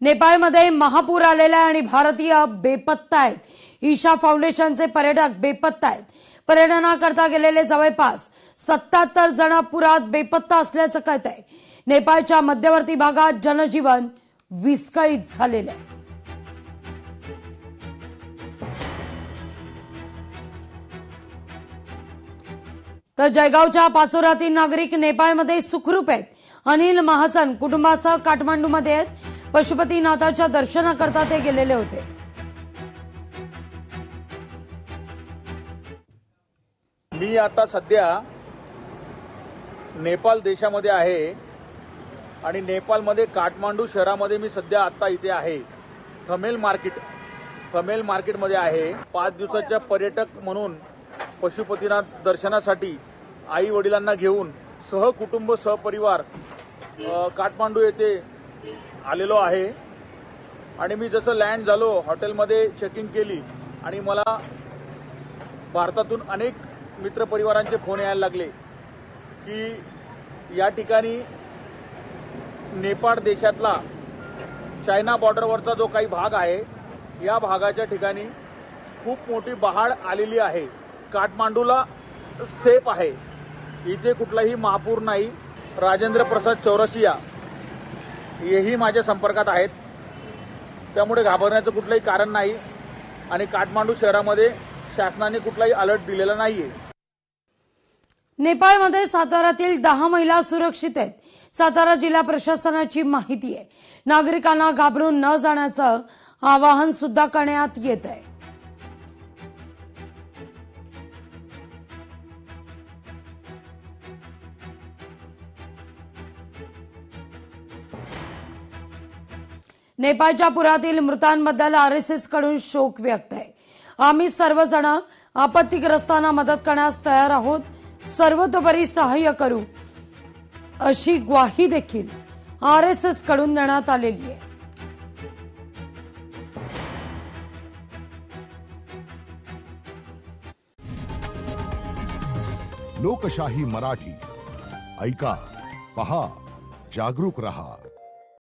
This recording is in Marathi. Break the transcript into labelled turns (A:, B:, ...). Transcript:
A: नेपाळमध्ये महापूर आलेला आहे आणि भारतीय बेपत्ता आहेत। ईशा फाउंडेशनचे पर्यटक बेपत्ता आहेत। पर्यटनाकरता गेलेले जवळपास 77 जण पुरात बेपत्ता असल्याचं कळतंय। नेपाळच्या मध्यवर्ती भागात जनजीवन विस्कळीत झालेलं आहे। तर जयगावच्या पाचोरातील नागरिक नेपाळमध्ये सुखरूप आहेत। अनिल महाजन कुटुंबासह काठमांडूमध्ये आहेत। पशुपतीनाथाच्या दर्शनाकरता ते गेलेले होते।
B: मी आता सध्या नेपाळ देशामध्ये आहे आणि नेपाळमध्ये काठमांडू शहरामध्ये मी सध्या आता इथे आहे। थमेल मार्केटमध्ये आहे। 5 दिवसाच्या पर्यटक म्हणून पशुपतीनाथ दर्शनासाठी आई वडिलांना घेऊन सहकुटुंब सहपरिवार काठमांडू येथे आलेलो आहे। आणि मी जसं लँड झालो हॉटेलमध्ये चेकिंग केली आणि मला भारतातून अनेक मित्रपरिवारांचे फोन यायला लागले की या ठिकाणी नेपाळ देशातला चायना बॉर्डरवरचा जो काही भाग आहे या भागाच्या ठिकाणी खूप मोठी बहाड आलेली आहे। काठमांडूला सेफ आहे, इथे कुठलाही महापूर नाही। राजेंद्र प्रसाद चौरसिया हेही माझ्या संपर्कात आहेत, त्यामुळे घाबरण्याचं कुठलंही कारण नाही आणि काठमांडू शहरामध्ये शासनाने कुठलाही अलर्ट दिलेला नाहीये।
A: नेपाळमध्ये सातारातील 10 महिला सुरक्षित आहेत। सातारा जिल्हा प्रशासनाची माहिती आहे। नागरिकांना घाबरून न जाण्याचं आवाहन सुद्धा करण्यात येत आहे। नेपाळच्या पुरातील मृतांबद्दल आरएसएस कडून शोक व्यक्त आहे। आम्ही सर्वजण आपत्तीग्रस्तांना मदत करण्यास तयार आहोत, सर्वतोपरी सहाय्य करू अशी ग्वाही देखील आरएसएस कडून देण्यात आलेली आहे।
C: लोकशाही मराठी ऐका, पहा, जागरूक रहा।